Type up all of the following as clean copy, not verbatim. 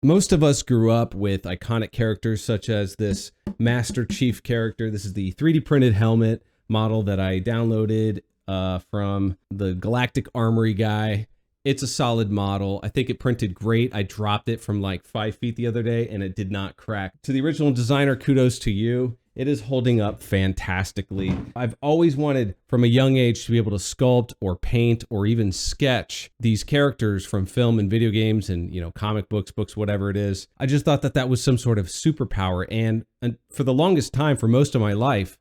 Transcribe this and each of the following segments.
Most of us grew up with iconic characters such as this Master Chief character. This is the 3D printed helmet model that I downloaded from the Galactic Armory guy. It's a solid model. I think it printed great. I dropped it from like 5 feet the other day and it did not crack. To the original designer, kudos to you. It is holding up fantastically. I've always wanted from a young age to be able to sculpt or paint or even sketch these characters from film and video games and, you know, comic books, whatever it is. I just thought that that was some sort of superpower. And for the longest time, for most of my life,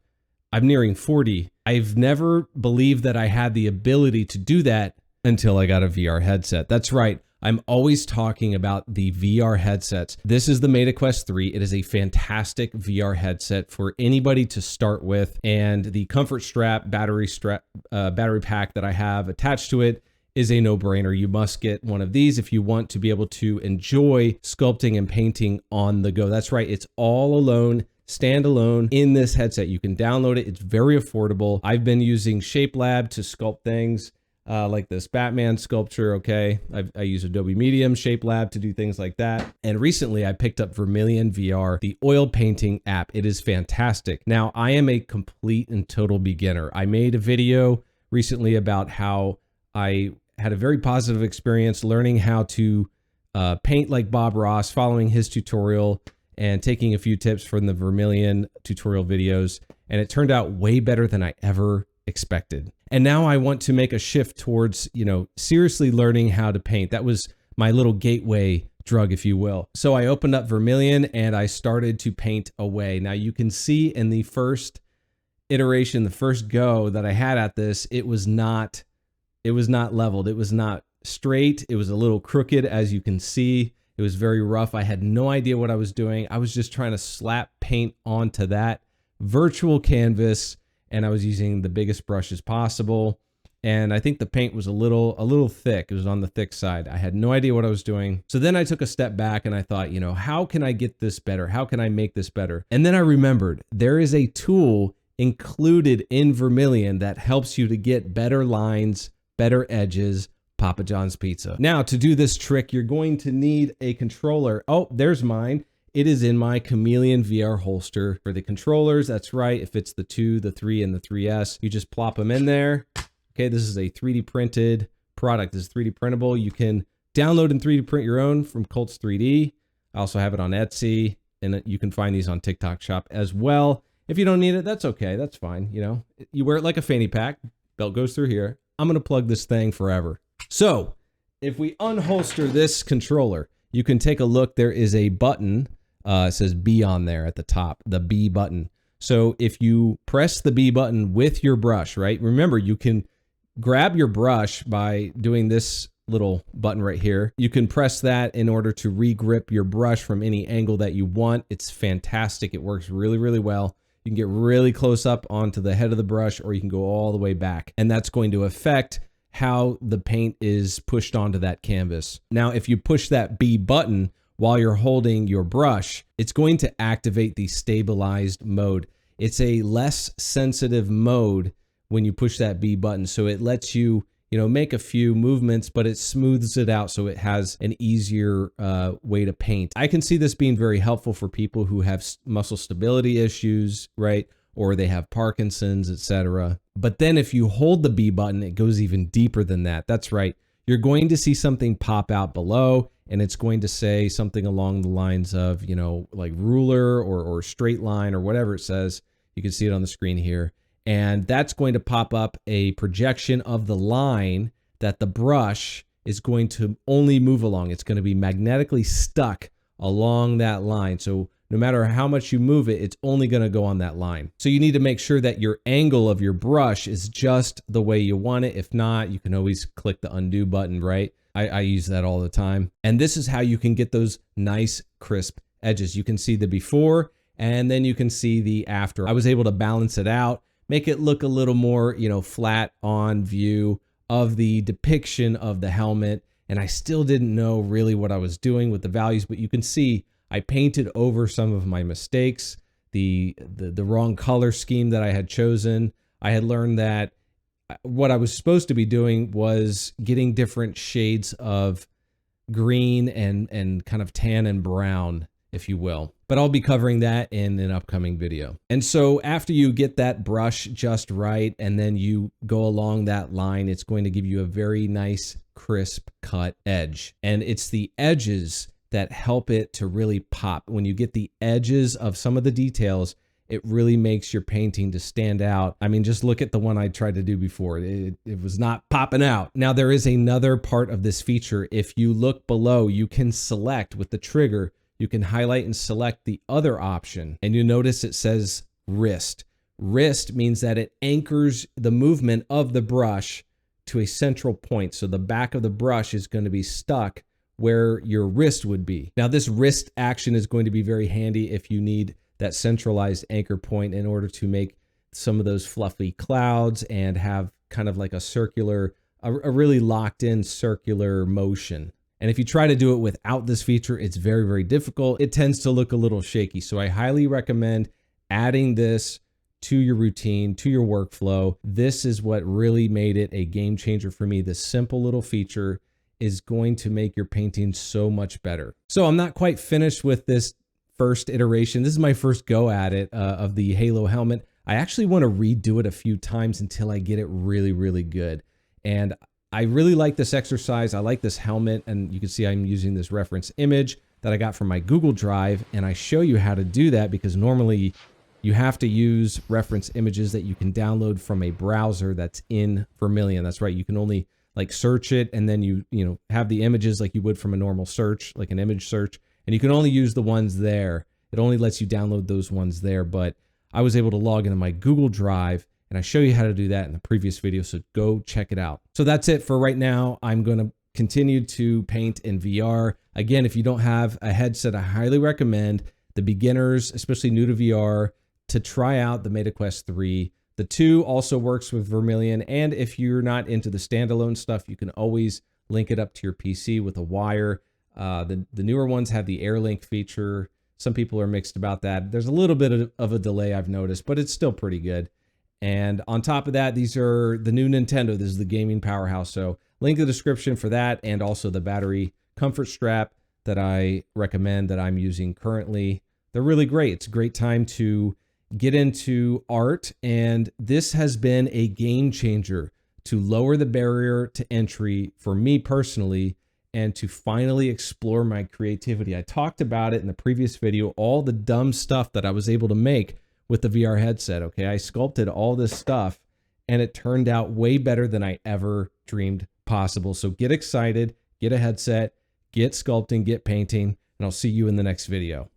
I'm nearing 40. I've never believed that I had the ability to do that until I got a VR headset. That's right. I'm always talking about the VR headsets. This is the Metaquest 3. It is a fantastic VR headset for anybody to start with. And the comfort strap, battery pack that I have attached to it is a no-brainer. You must get one of these if you want to be able to enjoy sculpting and painting on the go. That's right. It's all alone, standalone in this headset. You can download it. It's very affordable. I've been using Shapelab to sculpt things. Like this Batman sculpture, okay? I use Adobe Medium, Shapelab to do things like that. And recently I picked up Vermillion VR, the oil painting app. It is fantastic. Now, I am a complete and total beginner. I made a video recently about how I had a very positive experience learning how to paint like Bob Ross, following his tutorial and taking a few tips from the Vermillion tutorial videos. And it turned out way better than I ever expected. And now I want to make a shift towards, you know, seriously learning how to paint. That was my little gateway drug, if you will. So I opened up Vermillion and I started to paint away. Now you can see in the first iteration, the first go that I had at this, it was not leveled. It was not straight. It was a little crooked, as you can see. It was very rough. I had no idea what I was doing. I was just trying to slap paint onto that virtual canvas, and I was using the biggest brushes possible. And I think the paint was a little thick. It was on the thick side. I had no idea what I was doing. So then I took a step back and I thought, you know, how can I get this better? How can I make this better? And then I remembered there is a tool included in Vermillion that helps you to get better lines, better edges, Papa John's pizza. Now, to do this trick, you're going to need a controller. Oh, there's mine. It is in my Chameleon VR holster for the controllers. That's right. If it's the 2, the 3, and the 3S, you just plop them in there. Okay, this is a 3D printed product. This is 3D printable. You can download and 3D print your own from Colts 3D. I also have it on Etsy, and you can find these on TikTok Shop as well. If you don't need it, that's okay. That's fine. You know, you wear it like a fanny pack. Belt goes through here. I'm going to plug this thing forever. So if we unholster this controller, you can take a look. There is a button. It says B on there at the top, the B button. So if you press the B button with your brush, right? Remember, you can grab your brush by doing this little button right here. You can press that in order to re-grip your brush from any angle that you want. It's fantastic. It works really, really well. You can get really close up onto the head of the brush, or you can go all the way back. And that's going to affect how the paint is pushed onto that canvas. Now, if you push that B button while you're holding your brush, it's going to activate the stabilized mode. It's a less sensitive mode when you push that B button. So it lets you, make a few movements, but it smooths it out so it has an easier way to paint. I can see this being very helpful for people who have muscle stability issues, right? Or they have Parkinson's, etc. But then if you hold the B button, it goes even deeper than that. That's right. You're going to see something pop out below, and it's going to say something along the lines of, like ruler or straight line or whatever it says. You can see it on the screen here. And that's going to pop up a projection of the line that the brush is going to only move along. It's going to be magnetically stuck along that line. So no matter how much you move it, it's only going to go on that line. So you need to make sure that your angle of your brush is just the way you want it. If not, you can always click the undo button, right? I use that all the time. And this is how you can get those nice crisp edges. You can see the before and then you can see the after. I was able to balance it out, make it look a little more, flat on view of the depiction of the helmet. And I still didn't know really what I was doing with the values, but you can see I painted over some of my mistakes, the wrong color scheme that I had chosen. I had learned that what I was supposed to be doing was getting different shades of green and kind of tan and brown, if you will. But I'll be covering that in an upcoming video. And so after you get that brush just right, and then you go along that line, it's going to give you a very nice, crisp cut edge. And it's the edges that help it to really pop. When you get the edges of some of the details, it really makes your painting to stand out. I mean, just look at the one I tried to do before. It was not popping out. Now, there is another part of this feature. If you look below, you can select with the trigger, you can highlight and select the other option. And you notice it says wrist. Wrist means that it anchors the movement of the brush to a central point. So the back of the brush is going to be stuck where your wrist would be. Now, this wrist action is going to be very handy if you need that centralized anchor point in order to make some of those fluffy clouds and have kind of like a circular, a really locked in circular motion. And if you try to do it without this feature, it's very, very difficult. It tends to look a little shaky. So I highly recommend adding this to your routine, to your workflow. This is what really made it a game changer for me. This simple little feature is going to make your painting so much better. So I'm not quite finished with this first iteration. This is my first go at it of the Halo helmet. I actually want to redo it a few times until I get it really, really good. And I really like this exercise. I like this helmet, and you can see I'm using this reference image that I got from my Google Drive, and I show you how to do that because normally you have to use reference images that you can download from a browser that's in Vermillion. That's right. You can only like search it, and then you have the images like you would from a normal search, like an image search, and you can only use the ones there. It only lets you download those ones there, but I was able to log into my Google Drive, and I show you how to do that in the previous video, so go check it out. So that's it for right now. I'm going to continue to paint in VR. Again, if you don't have a headset, I highly recommend the beginners, especially new to VR, to try out the Metaquest 3. The 2 also works with Vermillion, and if you're not into the standalone stuff, you can always link it up to your PC with a wire. The newer ones have the AirLink feature. Some people are mixed about that. There's a little bit of a delay I've noticed, but it's still pretty good. And on top of that, these are the new Nintendo. This is the gaming powerhouse. So link in the description for that, and also the battery comfort strap that I recommend that I'm using currently. They're really great. It's a great time to get into art, and this has been a game changer to lower the barrier to entry for me personally, and to finally explore my creativity. I talked about it in the previous video, all the dumb stuff that I was able to make with the VR headset, okay? I sculpted all this stuff, and it turned out way better than I ever dreamed possible. So get excited, get a headset, get sculpting, get painting, and I'll see you in the next video.